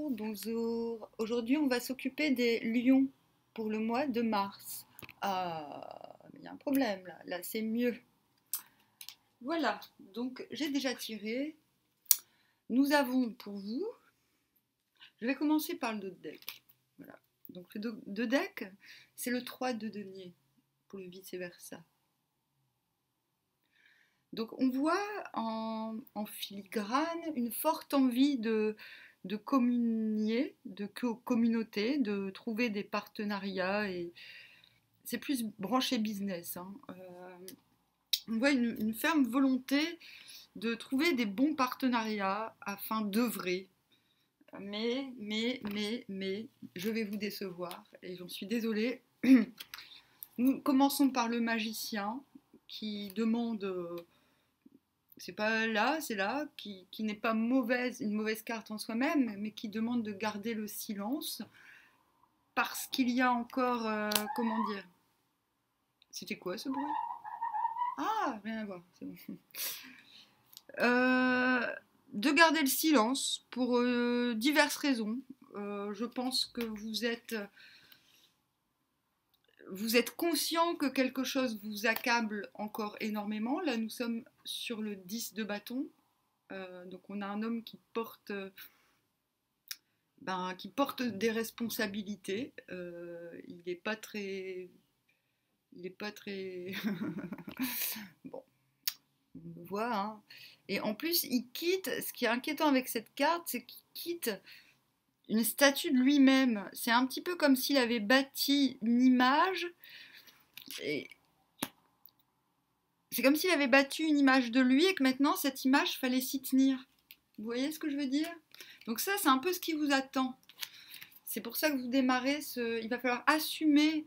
bonjour. Aujourd'hui, on va s'occuper des lions pour le mois de mars. Ah, mais il y a un problème là. Là, c'est mieux. Voilà, donc j'ai déjà tiré. Nous avons pour vous, je vais commencer par le dos de deck. Voilà. Donc le dos de deck, c'est le 3 de denier pour le vice-versa. Donc on voit en filigrane une forte envie de communier, de communauté, de trouver des partenariats. Et c'est plus branché business. Hein. On voit une ferme volonté de trouver des bons partenariats afin d'œuvrer. Mais, je vais vous décevoir et j'en suis désolée. Nous commençons par le magicien qui demande... c'est pas là, c'est là, qui n'est pas mauvaise, une mauvaise carte en soi-même, mais qui demande de garder le silence parce qu'il y a encore, comment dire, c'était quoi ce bruit? Ah, rien à voir, c'est bon. De garder le silence pour diverses raisons. Je pense que vous êtes conscient que quelque chose vous accable encore énormément. Là, nous sommes sur le 10 de bâton. Donc on a un homme qui porte des responsabilités. Il n'est pas très... bon, on le voit. Hein. Et en plus, il quitte... Ce qui est inquiétant avec cette carte, c'est qu'il quitte une statue de lui-même. C'est un petit peu comme s'il avait bâti une image. Et c'est comme s'il avait battu une image de lui et que maintenant, cette image, fallait s'y tenir. Vous voyez ce que je veux dire? Donc ça, c'est un peu ce qui vous attend. C'est pour ça que vous démarrez il va falloir assumer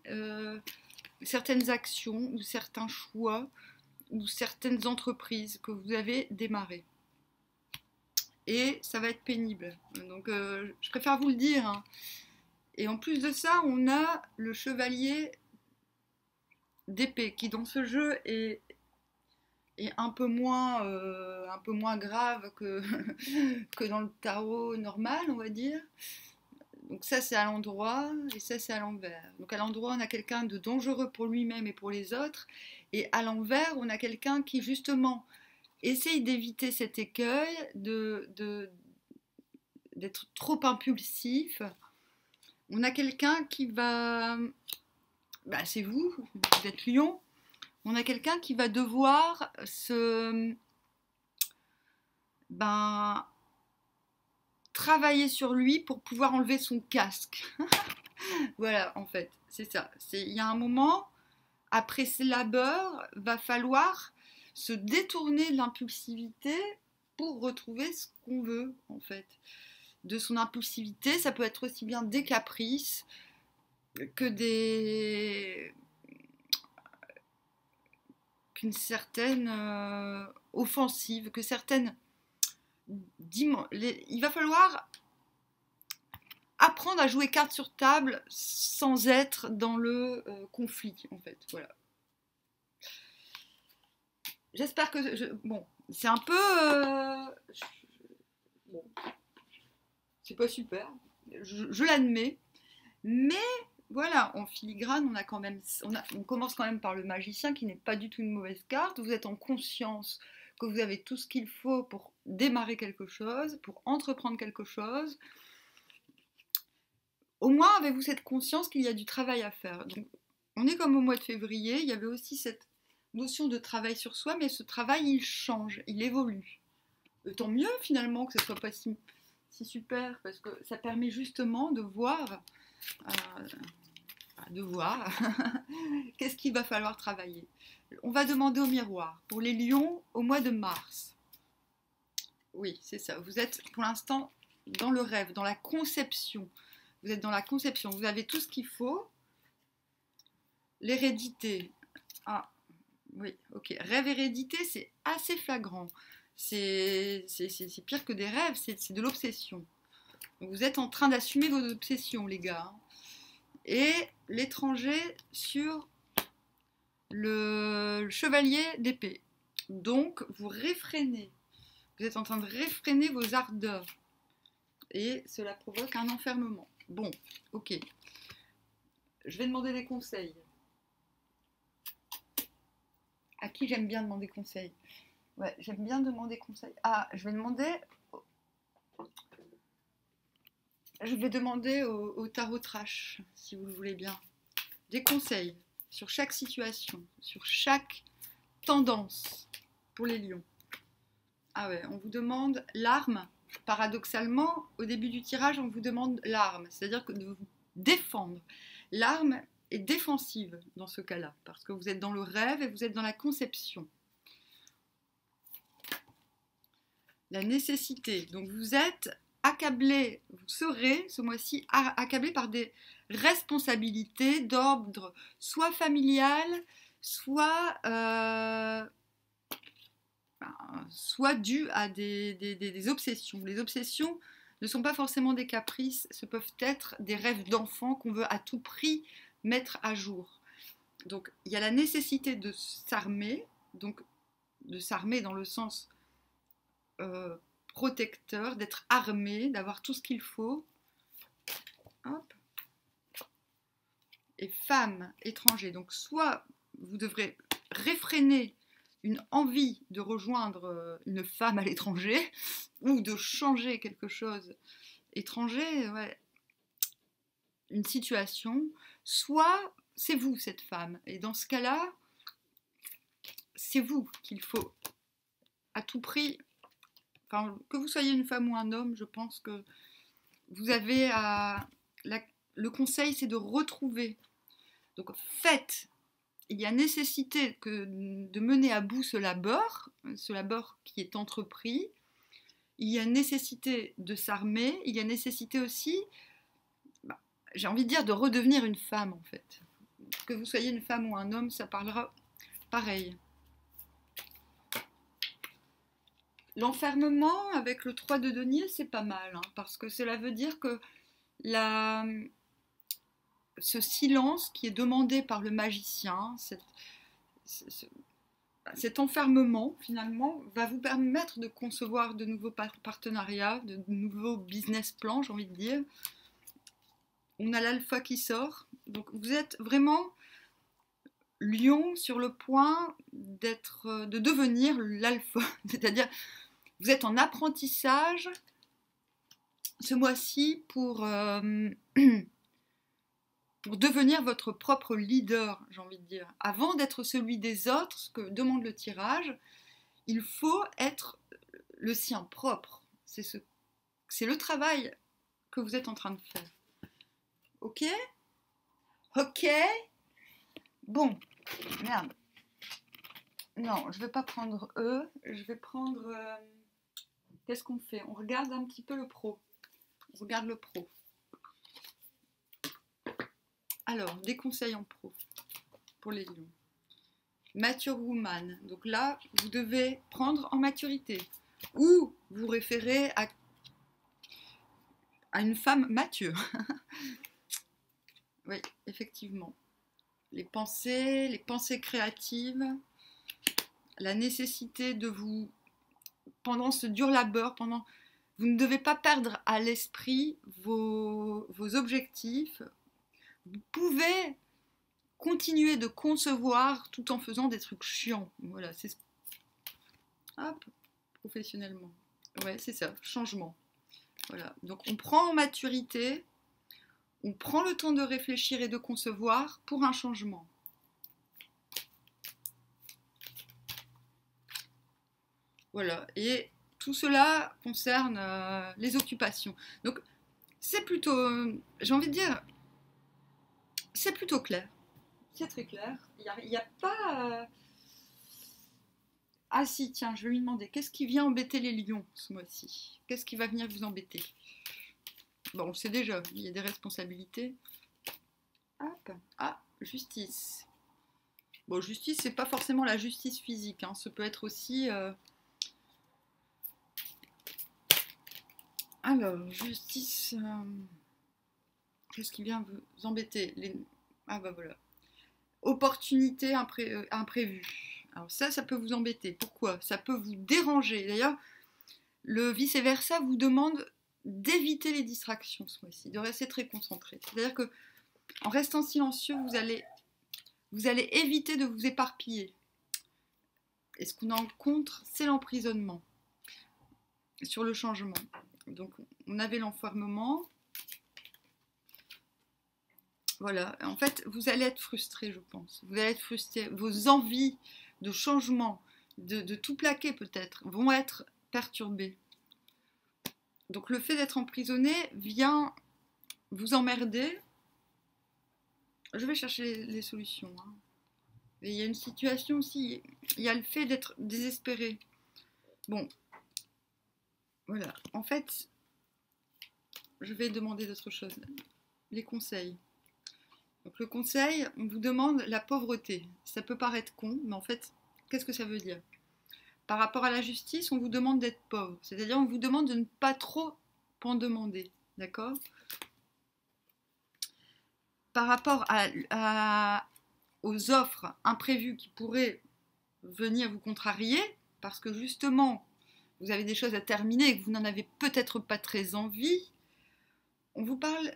certaines actions ou certains choix ou certaines entreprises que vous avez démarrées. Et ça va être pénible. Donc je préfère vous le dire. Hein. Et en plus de ça, on a le chevalier d'épée qui dans ce jeu est un peu moins grave que, que dans le tarot normal, on va dire. Donc ça c'est à l'endroit et ça c'est à l'envers. Donc à l'endroit on a quelqu'un de dangereux pour lui-même et pour les autres, et à l'envers on a quelqu'un qui justement essaye d'éviter cet écueil d'être trop impulsif. On a quelqu'un qui va... c'est vous êtes lion. On a quelqu'un qui va devoir travailler sur lui pour pouvoir enlever son casque. Voilà, en fait, c'est ça. Il y a un moment, après ces labeurs, va falloir se détourner de l'impulsivité pour retrouver ce qu'on veut, en fait. De son impulsivité, ça peut être aussi bien des caprices que qu'une certaine offensive, que certaines... Il va falloir apprendre à jouer carte sur table sans être dans le conflit, en fait. Voilà. J'espère que... bon, c'est un peu... bon, c'est pas super, je l'admets, mais voilà, en filigrane, on commence quand même par le magicien qui n'est pas du tout une mauvaise carte. Vous êtes en conscience que vous avez tout ce qu'il faut pour démarrer quelque chose, pour entreprendre quelque chose. Au moins avez-vous cette conscience qu'il y a du travail à faire. Donc, on est comme au mois de février, il y avait aussi cette notion de travail sur soi, mais ce travail, il change, il évolue. Tant mieux finalement que ce ne soit pas si super, parce que ça permet justement de voir qu'est-ce qu'il va falloir travailler. On va demander au miroir pour les lions au mois de mars. Oui, c'est ça. Vous êtes pour l'instant dans le rêve, dans la conception. Vous êtes dans la conception. Vous avez tout ce qu'il faut. L'hérédité. Ah, oui, ok. Rêve hérédité, c'est assez flagrant. C'est pire que des rêves, c'est de l'obsession. Vous êtes en train d'assumer vos obsessions, les gars. Et l'étranger sur le chevalier d'épée. Donc, vous réfrénez. Vous êtes en train de réfréner vos ardeurs. et cela provoque un enfermement. Bon, ok. Je vais demander des conseils. À qui j'aime bien demander conseil? Ouais, j'aime bien demander conseil. Ah, je vais demander au tarot trash, si vous le voulez bien. Des conseils sur chaque situation, sur chaque tendance pour les lions. Ah ouais, on vous demande l'arme. Paradoxalement, au début du tirage, on vous demande l'arme, c'est-à-dire que de vous défendre. L'arme est défensive dans ce cas-là, parce que vous êtes dans le rêve et vous êtes dans la conception. La nécessité. Donc vous êtes accablé, vous serez ce mois-ci accablé par des responsabilités d'ordre soit familial, soit dû à des obsessions. Les obsessions ne sont pas forcément des caprices, ce peuvent être des rêves d'enfant qu'on veut à tout prix mettre à jour. Donc il y a la nécessité de s'armer, donc de s'armer dans le sens protecteur, d'être armé, d'avoir tout ce qu'il faut. Hop. Et femme, étranger, donc soit vous devrez réfréner une envie de rejoindre une femme à l'étranger ou de changer quelque chose étranger, ouais, une situation, soit c'est vous cette femme. Et dans ce cas-là, c'est vous qu'il faut à tout prix, enfin, que vous soyez une femme ou un homme, je pense que vous avez le conseil, c'est de retrouver. Donc faites. Il y a nécessité de mener à bout ce labeur qui est entrepris. Il y a nécessité de s'armer. Il y a nécessité aussi, j'ai envie de dire, de redevenir une femme en fait. Que vous soyez une femme ou un homme, ça parlera pareil. L'enfermement avec le 3 de denier, c'est pas mal, hein, parce que cela veut dire que ce silence qui est demandé par le magicien, cet enfermement, finalement, va vous permettre de concevoir de nouveaux partenariats, de nouveaux business plans, j'ai envie de dire. On a l'alpha qui sort. Donc, vous êtes vraiment lion sur le point de devenir l'alpha. C'est-à-dire, vous êtes en apprentissage ce mois-ci pour devenir votre propre leader, j'ai envie de dire. Avant d'être celui des autres, ce que demande le tirage, il faut être le sien propre. C'est le travail que vous êtes en train de faire. Ok? Ok? Bon, merde. Non, je ne vais pas prendre eux, je vais prendre... qu'est-ce qu'on fait? On regarde un petit peu le pro. On regarde le pro. Alors, des conseils en pro pour les lions. Mature woman. Donc là, vous devez prendre en maturité. Ou vous référez à une femme mature. Oui, effectivement. Les pensées créatives, la nécessité de vous, pendant ce dur labeur, vous ne devez pas perdre à l'esprit vos objectifs. Vous pouvez continuer de concevoir tout en faisant des trucs chiants. Voilà, c'est... Hop, professionnellement. Ouais, c'est ça, changement. Voilà, donc on prend en maturité, on prend le temps de réfléchir et de concevoir pour un changement. Voilà, et tout cela concerne les occupations. Donc, c'est plutôt, j'ai envie de dire, c'est plutôt clair. C'est très clair. Il n'y a pas... Ah si, tiens, je vais lui demander, qu'est-ce qui vient embêter les lions ce mois-ci? Qu'est-ce qui va venir vous embêter? Bon, on sait déjà, il y a des responsabilités. Hop. Ah, justice. Bon, justice, c'est pas forcément la justice physique, hein. Ça peut être aussi... Alors, justice... Qu'est-ce qui vient vous embêter? Ah bah voilà. Opportunité imprévue. Alors ça peut vous embêter. Pourquoi? Ça peut vous déranger. D'ailleurs, le vice-versa vous demande d'éviter les distractions ce mois-ci, de rester très concentré. C'est-à-dire que en restant silencieux, vous allez éviter de vous éparpiller. Et ce qu'on rencontre, c'est l'emprisonnement sur le changement. Donc, on avait l'enfermement. Voilà. En fait, vous allez être frustré, je pense. Vous allez être frustré. Vos envies de changement, de tout plaquer peut-être, vont être perturbées. Donc, le fait d'être emprisonné vient vous emmerder. Je vais chercher les solutions. Hein. Et il y a une situation aussi, il y a le fait d'être désespéré. Bon, voilà. En fait, je vais demander d'autres choses. Les conseils. Donc le conseil, on vous demande la pauvreté. Ça peut paraître con, mais en fait, qu'est-ce que ça veut dire? Par rapport à la justice, on vous demande d'être pauvre. C'est-à-dire, on vous demande de ne pas trop en demander. D'accord? Par rapport aux offres imprévues qui pourraient venir vous contrarier, parce que justement, vous avez des choses à terminer et que vous n'en avez peut-être pas très envie, on vous parle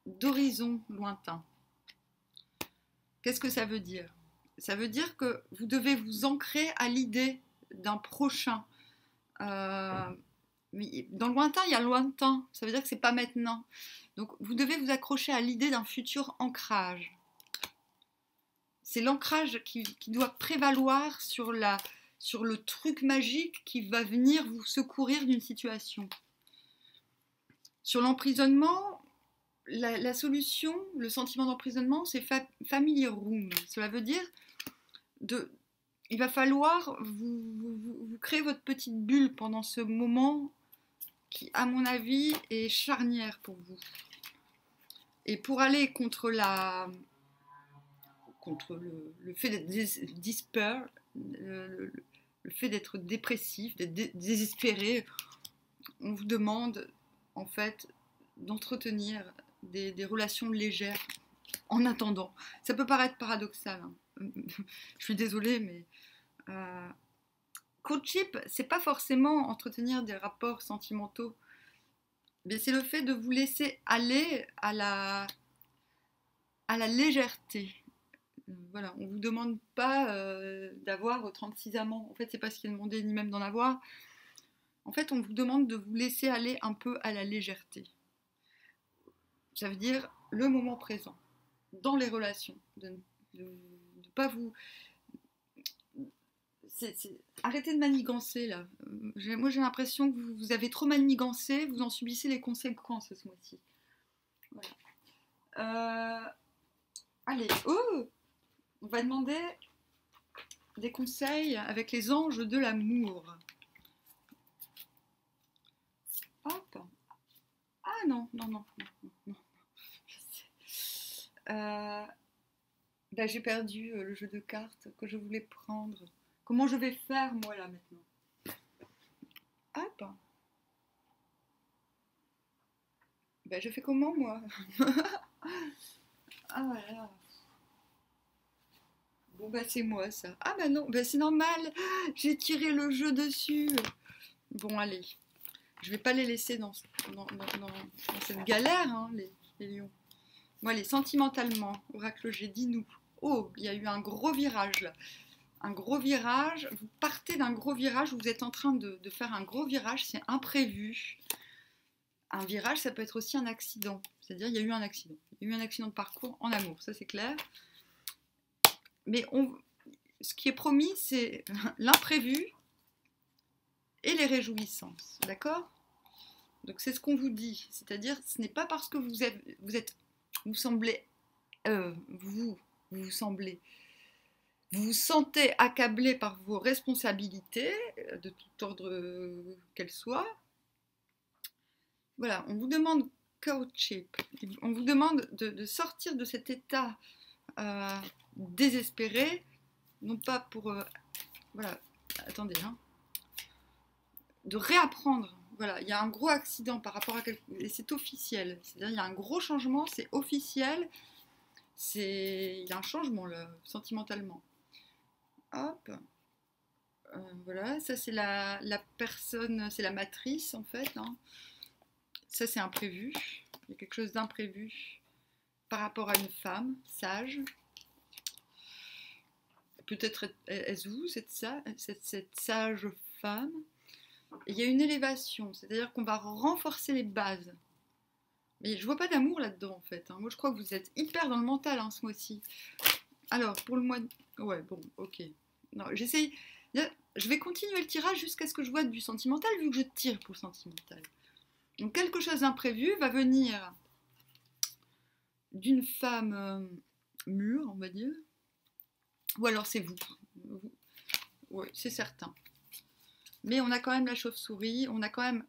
d'horizons lointains. Qu'est-ce que ça veut dire? Ça veut dire que vous devez vous ancrer à l'idée d'un prochain. Mais dans le lointain, il y a lointain. Ça veut dire que c'est pas maintenant. Donc, vous devez vous accrocher à l'idée d'un futur ancrage. C'est l'ancrage qui doit prévaloir sur le truc magique qui va venir vous secourir d'une situation. Sur l'emprisonnement, la solution, le sentiment d'emprisonnement, c'est family room. Cela veut dire il va falloir vous créer votre petite bulle pendant ce moment qui, à mon avis, est charnière pour vous. Et pour aller contre le fait d'être disper, le fait d'être dépressif, d'être désespéré, on vous demande en fait d'entretenir des relations légères en attendant. Ça peut paraître paradoxal, hein. Je suis désolée, mais courtship, c'est pas forcément entretenir des rapports sentimentaux, mais c'est le fait de vous laisser aller à la légèreté. Voilà, on vous demande pas d'avoir 36 amants. En fait, c'est pas ce qui est demandé, ni même d'en avoir. En fait, on vous demande de vous laisser aller un peu à la légèreté. Ça veut dire le moment présent, dans les relations, de pas vous... Arrêtez de manigancer, là. Moi, j'ai l'impression que vous avez trop manigancé, vous en subissez les conséquences ce mois-ci. Voilà. Allez, on va demander des conseils avec les anges de l'amour. Hop. Ah non. J'ai perdu le jeu de cartes que je voulais prendre. Comment je vais faire, moi, là, maintenant? Hop. Je fais comment, moi? Ah, voilà. Bon, c'est moi, ça. Ah, non, c'est normal. J'ai tiré le jeu dessus. Bon, allez. Je vais pas les laisser dans cette galère, hein, les lions. Bon, allez, sentimentalement, oracle G, dis-nous. Oh, il y a eu un gros virage, là. Un gros virage. Vous partez d'un gros virage, vous êtes en train de faire un gros virage, c'est imprévu. Un virage, ça peut être aussi un accident. C'est-à-dire, il y a eu un accident. Il y a eu un accident de parcours en amour, ça c'est clair. Mais ce qui est promis, c'est l'imprévu et les réjouissances, d'accord? Donc c'est ce qu'on vous dit, c'est-à-dire ce n'est pas parce que vous vous sentez accablé par vos responsabilités, de tout ordre qu'elles soient. Voilà, on vous demande courtship, on vous demande de sortir de cet état désespéré, non pas pour... voilà, attendez, hein, de réapprendre. Voilà, il y a un gros accident par rapport à quelque chose, et c'est officiel. C'est-à-dire, il y a un gros changement, c'est officiel. Il y a un changement, là, sentimentalement. Hop. Voilà, ça c'est la personne, c'est la matrice, en fait. Hein. Ça, c'est imprévu. Il y a quelque chose d'imprévu par rapport à une femme sage. Peut-être est-ce vous, cette sage femme. Et il y a une élévation, c'est-à-dire qu'on va renforcer les bases. Mais je vois pas d'amour là-dedans, en fait. Moi, je crois que vous êtes hyper dans le mental, ce mois-ci. Alors, pour le mois... Ouais, bon, ok. Non, j'essaye... Je vais continuer le tirage jusqu'à ce que je vois du sentimental, vu que je tire pour le sentimental. Donc, quelque chose d'imprévu va venir d'une femme mûre, on va dire. Ou alors, c'est vous. Oui, c'est certain. Mais on a quand même la chauve-souris, on a quand même...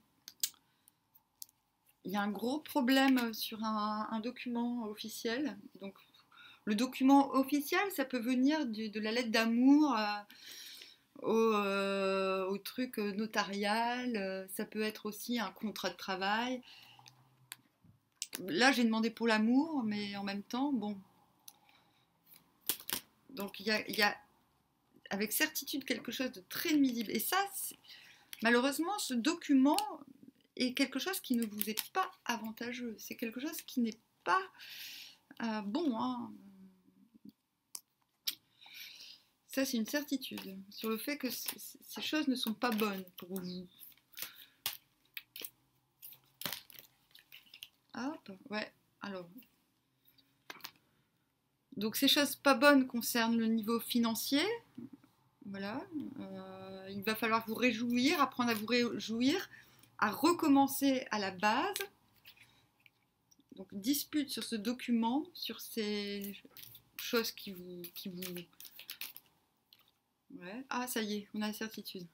Il y a un gros problème sur un document officiel. Donc, le document officiel, ça peut venir de la lettre d'amour au truc notarial. Ça peut être aussi un contrat de travail. Là, j'ai demandé pour l'amour, mais en même temps, bon. Donc, il y a avec certitude quelque chose de très nuisible. Et ça, malheureusement, ce document est quelque chose qui ne vous est pas avantageux. C'est quelque chose qui n'est pas bon. Ça, c'est une certitude sur le fait que ces choses ne sont pas bonnes pour vous. Hop, ouais, alors. Donc, ces choses pas bonnes concernent le niveau financier. Voilà. Il va falloir vous réjouir, apprendre à vous réjouir, à recommencer à la base. Donc, dispute sur ce document, sur ces choses qui vous... Ouais. Ah, ça y est, on a la certitude.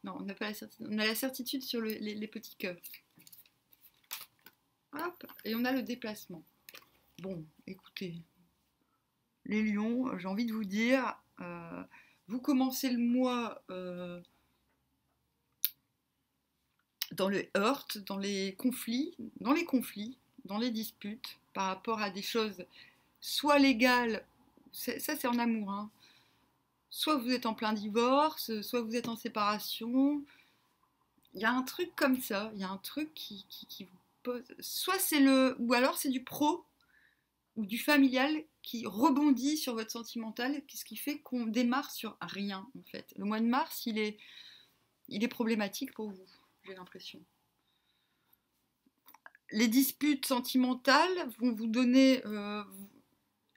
Non, on n'a pas la certitude. On a la certitude sur les petits cœurs. Hop, et on a le déplacement. Bon, écoutez, les lions, j'ai envie de vous dire, vous commencez le mois dans le heurt, dans les conflits, dans les disputes, par rapport à des choses soit légales, ça c'est en amour, soit vous êtes en plein divorce, soit vous êtes en séparation. Il y a un truc comme ça, il y a un truc qui vous pose. Soit c'est ou alors c'est du pro ou du familial qui rebondit sur votre sentimental, ce qui fait qu'on démarre sur rien en fait. Le mois de mars, il est problématique pour vous, j'ai l'impression. Les disputes sentimentales vont vous donner...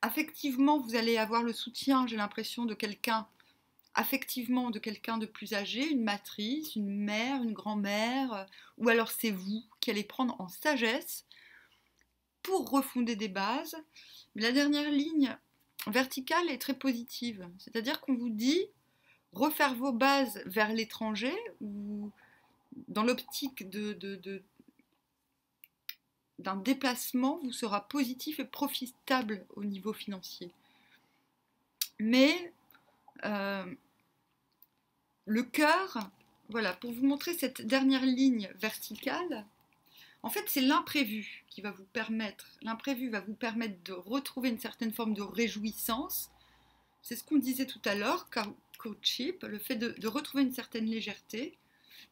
affectivement, vous allez avoir le soutien, j'ai l'impression, de quelqu'un, affectivement, de quelqu'un de plus âgé, une matrice, une mère, une grand-mère, ou alors c'est vous qui allez prendre en sagesse pour refonder des bases. Mais la dernière ligne verticale est très positive, c'est-à-dire qu'on vous dit refaire vos bases vers l'étranger ou dans l'optique d'un déplacement vous sera positif et profitable au niveau financier. Mais le cœur, voilà, pour vous montrer cette dernière ligne verticale, en fait c'est l'imprévu qui va vous permettre, de retrouver une certaine forme de réjouissance. C'est ce qu'on disait tout à l'heure, coachip, le fait de retrouver une certaine légèreté.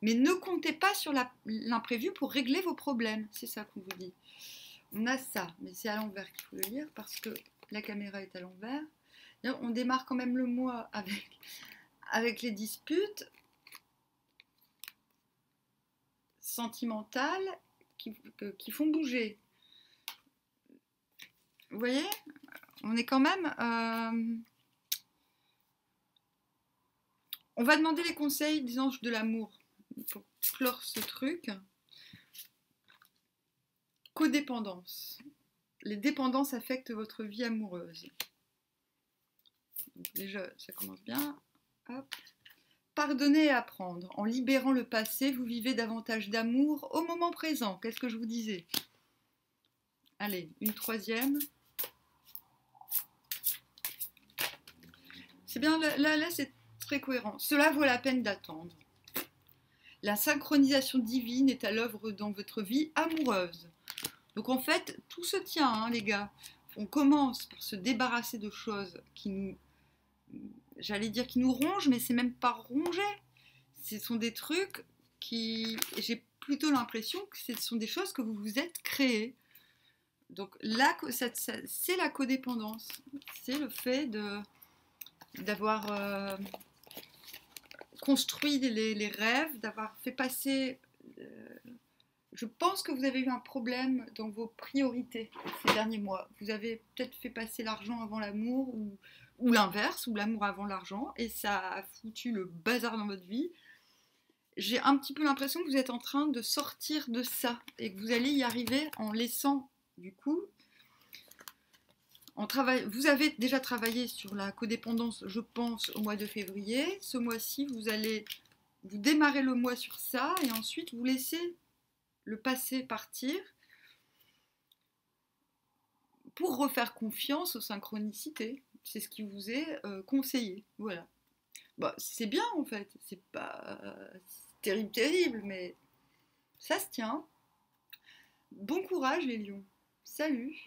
Mais ne comptez pas sur l'imprévu pour régler vos problèmes. C'est ça qu'on vous dit. On a ça, mais c'est à l'envers qu'il faut le lire parce que la caméra est à l'envers. On démarre quand même le mois avec les disputes sentimentales qui font bouger. Vous voyez, on est quand même... On va demander les conseils des anges de l'amour pour clore ce truc. Codépendance. Les dépendances affectent votre vie amoureuse. Donc déjà, ça commence bien. Hop. Pardonner et apprendre. En libérant le passé, vous vivez davantage d'amour au moment présent. Qu'est-ce que je vous disais? Allez, une troisième. C'est bien, là c'est très cohérent. Cela vaut la peine d'attendre. La synchronisation divine est à l'œuvre dans votre vie amoureuse. Donc en fait, tout se tient, les gars. On commence par se débarrasser de choses qui nous... J'allais dire qui nous rongent, mais c'est même pas rongé. Ce sont des trucs qui... J'ai plutôt l'impression que ce sont des choses que vous vous êtes créées. Donc là, c'est la codépendance. C'est le fait d'avoir construit les rêves, d'avoir fait passer... je pense que vous avez eu un problème dans vos priorités ces derniers mois. Vous avez peut-être fait passer l'argent avant l'amour ou l'inverse, ou l'amour avant l'argent, et ça a foutu le bazar dans votre vie. J'ai un petit peu l'impression que vous êtes en train de sortir de ça et que vous allez y arriver en laissant, du coup, vous avez déjà travaillé sur la codépendance, je pense, au mois de février. Ce mois-ci, vous démarrez le mois sur ça et ensuite vous laissez le passé partir pour refaire confiance aux synchronicités. C'est ce qui vous est conseillé. Voilà. Bah, c'est bien en fait. C'est pas terrible, mais ça se tient. Bon courage les lions. Salut!